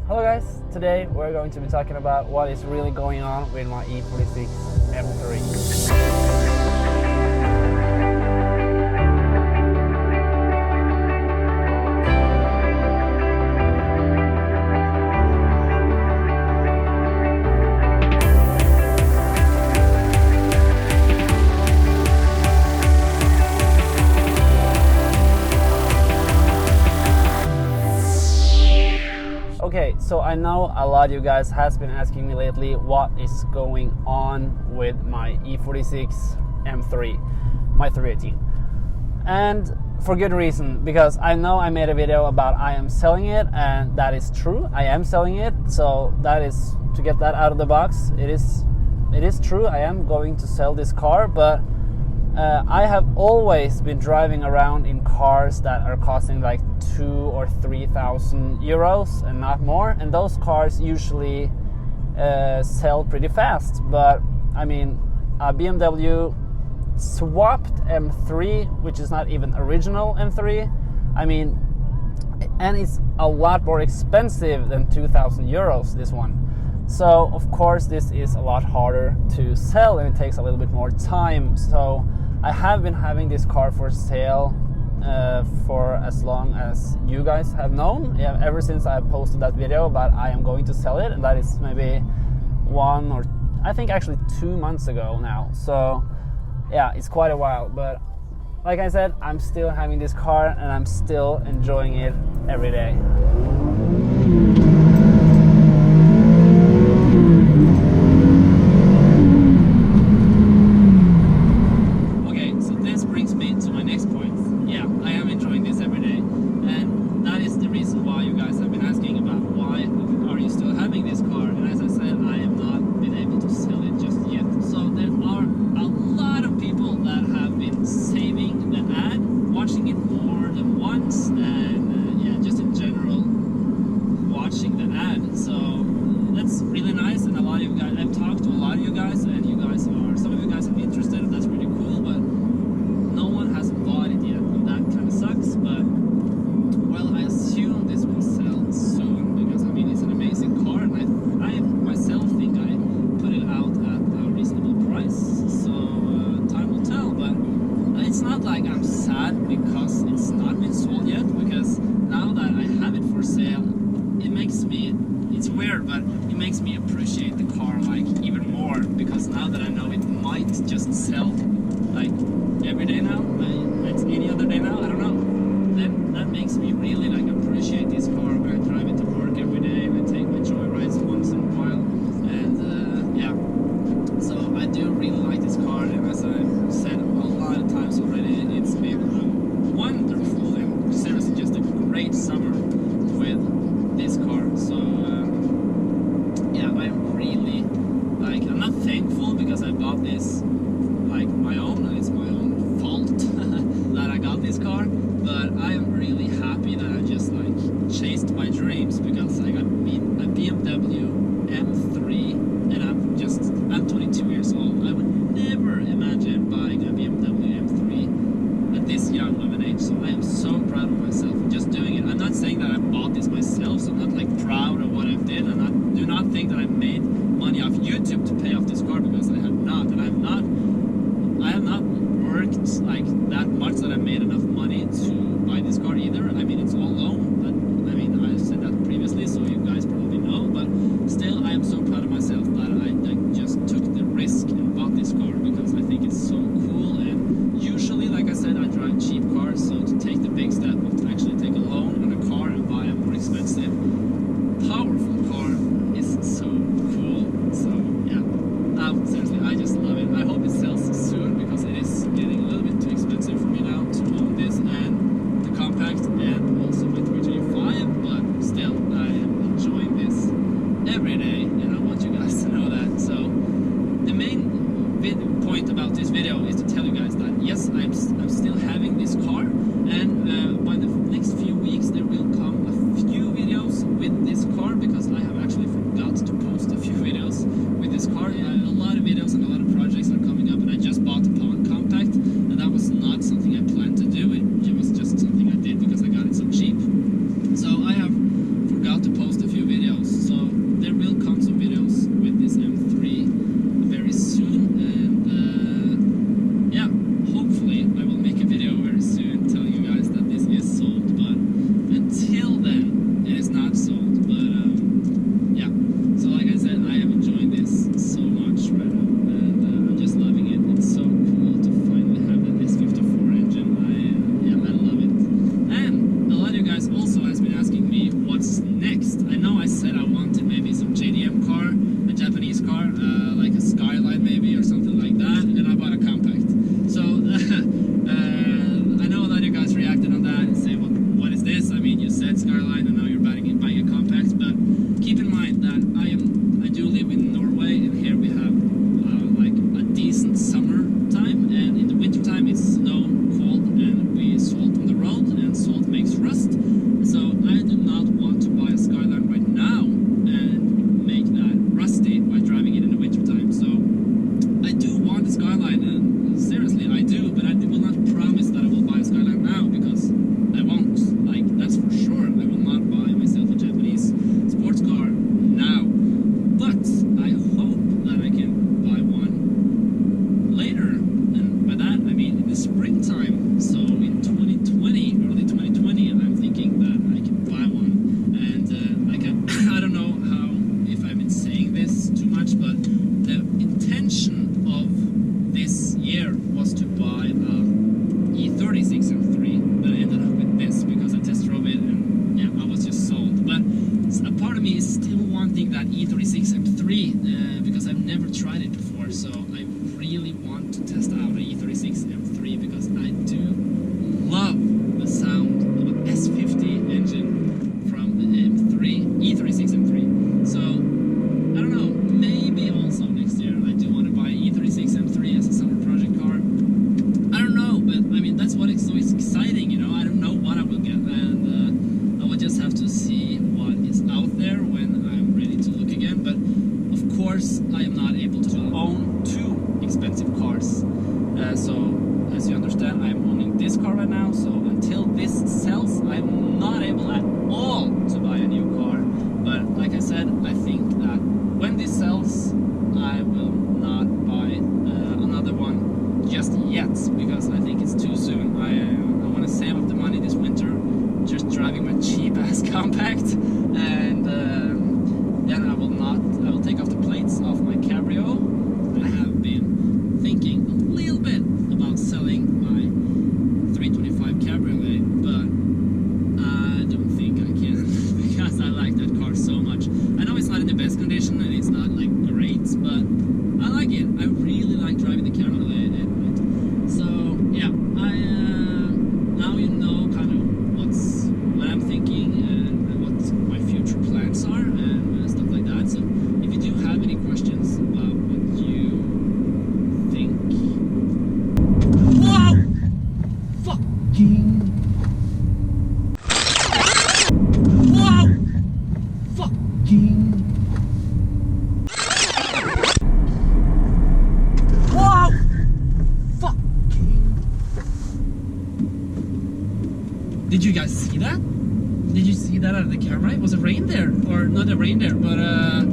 Hello guys, today we're going to be talking about what is really going on with my E46 M3. Okay, so I know a lot of you guys has been asking me lately what is going on with my E46 M3, my 318. And for good reason, because I know I made a video about I am selling it, and that is true. I am selling it, so that is to get that out of the box. It is true, I am going to sell this car, but I have always been driving around in cars that are costing like 2,000 or 3,000 euros and not more, and those cars usually sell pretty fast. But I mean, a BMW swapped M3, which is not even original M3, I mean, and it's a lot more expensive than 2,000 euros, this one. So of course this is a lot harder to sell, and it takes a little bit more time. So I have been having this car for sale for as long as you guys have known. Yeah, ever since I posted that video about I am going to sell it, and that is maybe 1 or I think actually 2 months ago now. So yeah, it's quite a while, but like I said, I'm still having this car and I'm still enjoying it every day. But it makes me appreciate the car like even more, because now that I know it might just sell like every day now, it's any other day now, I don't know, then that makes me really like appreciate this car when I drive it to work every day, and I take my joy rides once in a while, and yeah, so I do really like this car, and as I've said a lot of times already, it's been wonderful and seriously just a great summer with this car. So yeah, I'm really like, I'm not thankful because I bought this like my own, and it's my own fault that I got this car, but I am really happy that I just like chased my dreams, because I got a BMW M3, and I'm 22 years old. I would never imagine buying a BMW M3 at this young of an age, so I am so proud of myself for just doing it. I'm not saying that I bought this myself, so I'm not like proud of what I did, and do not think that I made money off YouTube to pay off this car, because I have not, and I have not worked like that much that I made enough money to buy this car either. I mean, it's all loan, but I mean, I said that previously, so you guys probably know, but still I am so proud of myself that I just took the risk and bought this car, because I think it's so cool. And usually, like I said, I drive cheap cars, so to take the big step of to actually take a loan on a car and buy a more expensive, powerful car is so much, but the intention of this year was to buy a E46 M3, but I ended up with this because I test drove it and yeah, I was just sold. But a part of me is still wanting that E46 M3 because I've never tried it before, so I really want to test out a E46 M3 because I do love the sound of an S50 engine from the M3, E46 M3. So, I don't know, maybe also next year I do want to buy E36 M3 as a summer project car. I don't know, but I mean, that's what is so exciting, you know. I don't know what I will get, and I will just have to see what is out there when I'm ready to look again. But of course, I am not able to own two expensive cars. So, as you understand, I'm owning this car right now, so until this sells, I'm not able at all to buy a new car. But like I said, I think that when this sells, I will not buy another one just yet, because I think it's too soon. I want to save up the money this winter, just driving my cheap-ass compact, and then I will take off the plates off my Cabrio. I have been thinking a little bit about selling my 325 Cabriolet, but I don't think I can because I like that car so much. I know it's not in the best condition and it's not like great, but I like it. I really like driving the Cabriolet at night. So yeah, now you know kind of what I'm thinking and what my future plans are and stuff like that. So if you do have any questions about what you think, whoa, fucking, whoa, fucking, whoa, fucking. Did you guys see that? Did you see that out of the camera? It was a reindeer, or not a reindeer, but yeah,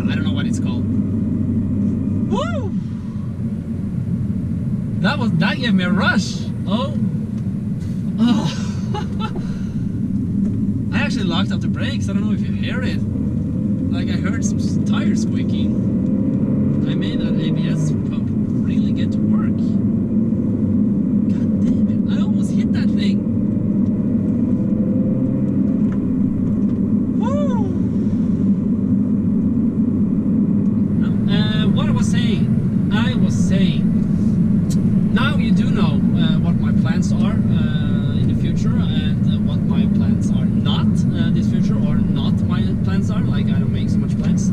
I don't know what it's called. Woo! That gave me a rush. Oh. I actually locked up the brakes. I don't know if you hear it. Like I heard some tires squeaking. I made that ABS pump really get to work. God damn it! I almost hit that thing. Woo! What I was saying. Now you do know what my plans are in the future and what my plans are not this future, or not my plans are. Like I don't make so much plans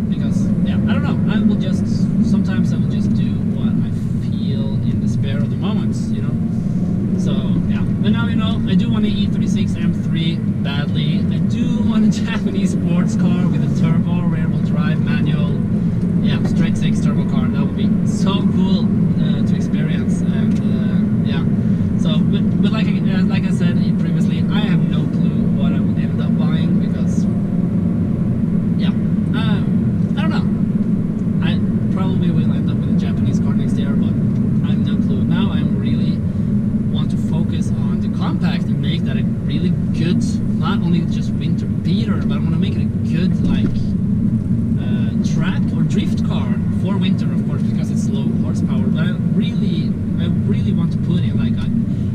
because yeah, I don't know. Sometimes I will just do what I feel in the spare of the moments, you know. So yeah, but now you know I do want an E46 M3 badly. I do want a Japanese sports car with a turbo, rear-wheel drive, manual. Yeah, straight six turbo car. That would be so cool to experience, and yeah. So, but like I said previously, I have no clue what I would end up buying because, yeah, I don't know. I probably will end up with a Japanese car next year, but I have no clue. Now I really want to focus on the compact and make that a really good, not only just winter beater, but I want to make it a good like track or drift car for winter, of course, because it's low horsepower. But I really want to put in like a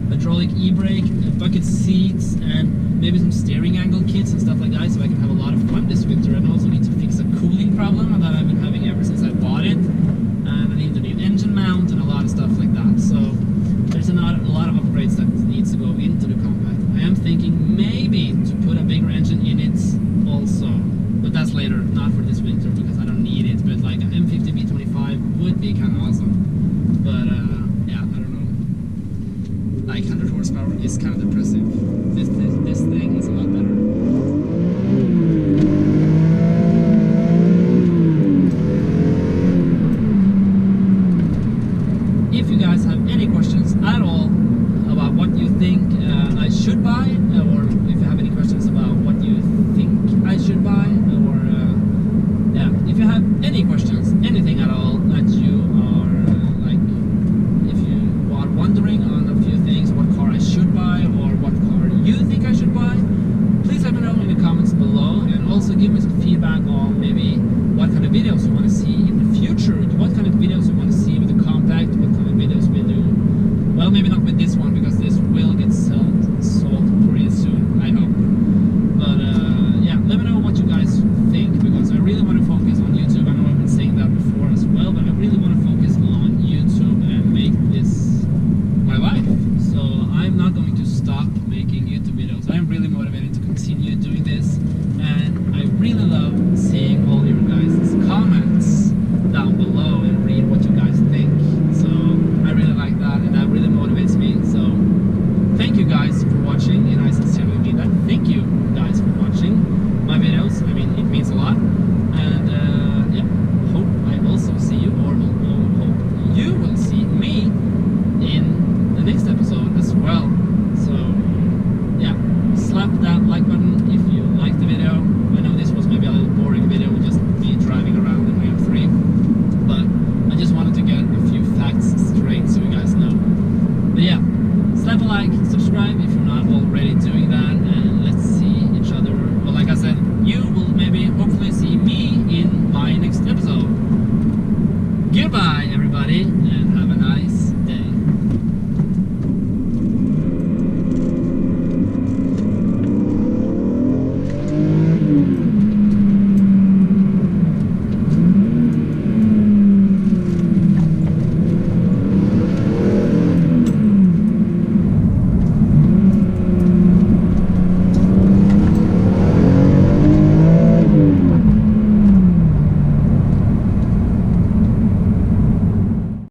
hydraulic e-brake, bucket seats, and maybe some steering angle kits and stuff like that, so I can have a lot of fun this winter. And I also need to fix a cooling problem that I've been having ever since I bought it, and I need a new engine mount and a lot of stuff like that. So there's a lot of upgrades that needs to go into the compact. I am thinking maybe to put a bigger engine in it also, but that's later, not for this winter because I don't need it. But like an M50 B25 would be kind of awesome. But yeah, I don't know. Like 100 horsepower is kind of depressive. This thing is a lot better. If you guys have any questions at all about what you think I should buy, or if you have any questions about what you think I should buy, or yeah, if you have any questions, anything at all that you are like, if you are wondering on a few things, what car I should buy or what car you think I should buy, please let me know in the comments below. So I'm really motivated to continue doing this, and I really love